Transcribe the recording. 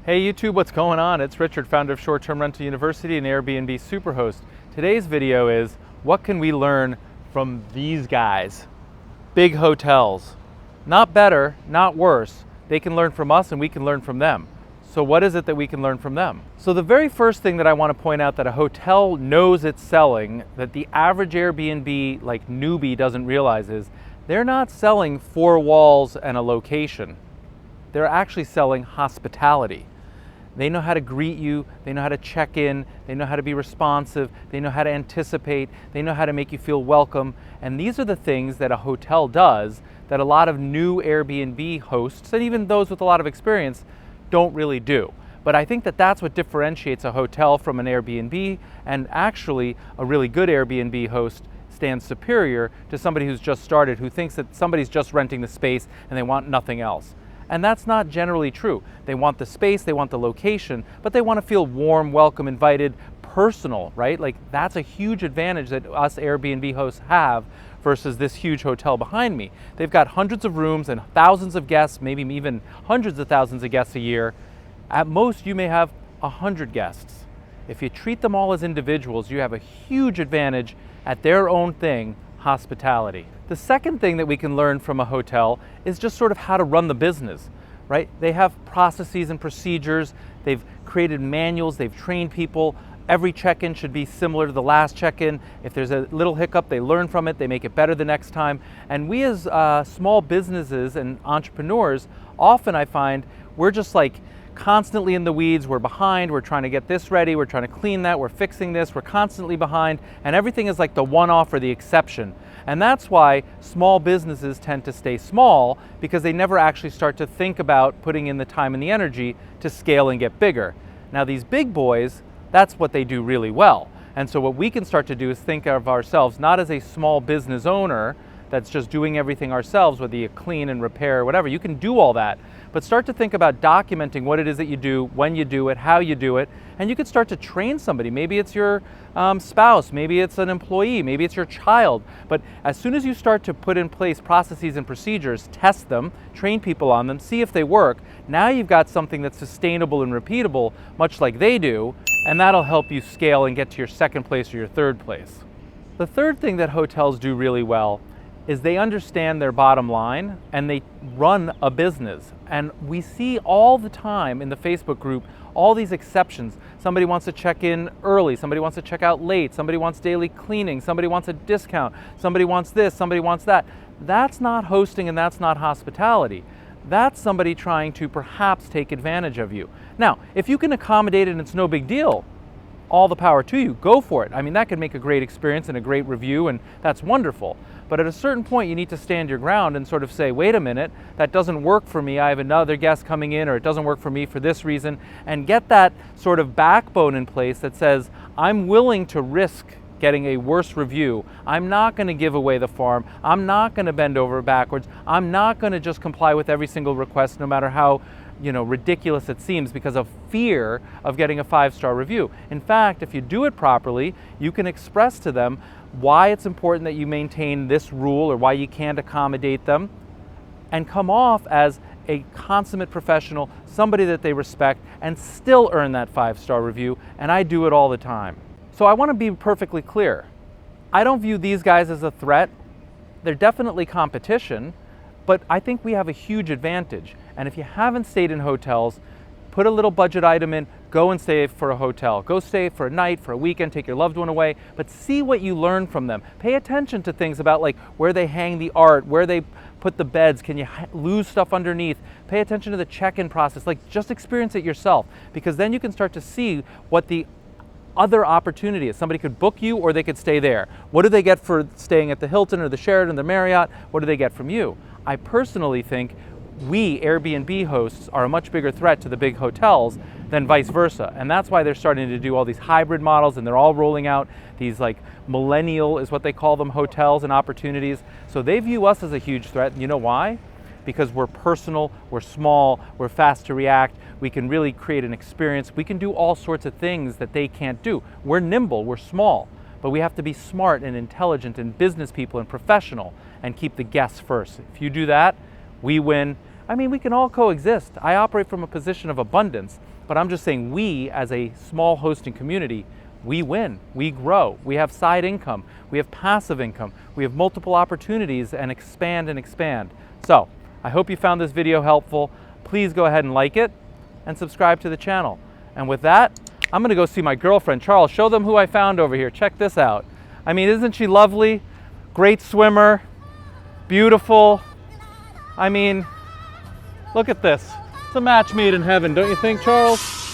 Hey YouTube, what's going on? It's Richard, founder of Short Term Rental University and Airbnb Superhost. Today's video is, what can we learn from these guys? Big hotels. Not better, not worse. They can learn from us and we can learn from them. So what is it that we can learn from them? So the very first thing that I want to point out that a hotel knows it's selling, that the average Airbnb newbie doesn't realize, is they're not selling 4 walls and a location. They're actually selling hospitality. They know how to greet you, they know how to check in, they know how to be responsive, they know how to anticipate, they know how to make you feel welcome. And these are the things that a hotel does that a lot of new Airbnb hosts, and even those with a lot of experience, don't really do. But I think that that's what differentiates a hotel from an Airbnb, and actually a really good Airbnb host stands superior to somebody who's just started, who thinks that somebody's just renting the space and they want nothing else. And that's not generally true. They want the space, they want the location, but they want to feel warm, welcome, invited, personal, right? Like, that's a huge advantage that us Airbnb hosts have versus this huge hotel behind me. They've got hundreds of rooms and thousands of guests, maybe even hundreds of thousands of guests a year. At most, you may have 100 guests. If you treat them all as individuals, you have a huge advantage at their own thing, hospitality. The second thing that we can learn from a hotel is just sort of how to run the business, right? They have processes and procedures, they've created manuals, they've trained people. Every check-in should be similar to the last check-in. If there's a little hiccup, they learn from it, they make it better the next time. And we as small businesses and entrepreneurs, often I find we're just constantly in the weeds, we're behind, we're trying to get this ready, we're trying to clean that, we're fixing this, we're constantly behind, and everything is like the one-off or the exception. And that's why small businesses tend to stay small, because they never actually start to think about putting in the time and the energy to scale and get bigger. Now these big boys, that's what they do really well. And so what we can start to do is think of ourselves not as a small business owner that's just doing everything ourselves, whether you clean and repair or whatever. You can do all that, but start to think about documenting what it is that you do, when you do it, how you do it, and you could start to train somebody. Maybe it's your spouse, maybe it's an employee, maybe it's your child. But as soon as you start to put in place processes and procedures, test them, train people on them, see if they work, now you've got something that's sustainable and repeatable, much like they do, and that'll help you scale and get to your second place or your third place. The third thing that hotels do really well is they understand their bottom line and they run a business. And we see all the time in the Facebook group all these exceptions. Somebody wants to check in early, somebody wants to check out late, somebody wants daily cleaning, somebody wants a discount, somebody wants this, somebody wants that. That's not hosting and that's not hospitality. That's somebody trying to perhaps take advantage of you. Now, if you can accommodate it and it's no big deal, all the power to you, go for it. I mean, that could make a great experience and a great review, and that's wonderful. But at a certain point, you need to stand your ground and sort of say, wait a minute, that doesn't work for me. I have another guest coming in, or it doesn't work for me for this reason, and get that sort of backbone in place that says, I'm willing to risk getting a worse review. I'm not going to give away the farm. I'm not going to bend over backwards. I'm not going to just comply with every single request, no matter how ridiculous it seems, because of fear of getting a 5-star review. In fact, if you do it properly, you can express to them why it's important that you maintain this rule or why you can't accommodate them, and come off as a consummate professional, somebody that they respect, and still earn that 5-star review. And I do it all the time. So I want to be perfectly clear. I don't view these guys as a threat. They're definitely competition, but I think we have a huge advantage. And if you haven't stayed in hotels, put a little budget item in, go and stay for a hotel. Go stay for a night, for a weekend, take your loved one away, but see what you learn from them. Pay attention to things about where they hang the art, where they put the beds, can you lose stuff underneath? Pay attention to the check-in process, just experience it yourself, because then you can start to see what the other opportunity is. Somebody could book you or they could stay there. What do they get for staying at the Hilton or the Sheraton or the Marriott? What do they get from you? I personally think we Airbnb hosts are a much bigger threat to the big hotels than vice versa. And that's why they're starting to do all these hybrid models, and they're all rolling out these millennial is what they call them, hotels and opportunities. So they view us as a huge threat. And you know why? Because we're personal, we're small, we're fast to react, we can really create an experience, we can do all sorts of things that they can't do. We're nimble, we're small, but we have to be smart and intelligent and business people and professional and keep the guests first. If you do that, we win. I mean, we can all coexist. I operate from a position of abundance. But I'm just saying, we as a small hosting community, we win, we grow, we have side income, we have passive income, we have multiple opportunities and expand and expand. So I hope you found this video helpful. Please go ahead and like it and subscribe to the channel. And with that, I'm gonna go see my girlfriend, Charles. Show them who I found over here. Check this out. I mean, isn't she lovely? Great swimmer, beautiful. I mean, look at this. It's a match made in heaven, don't you think, Charles?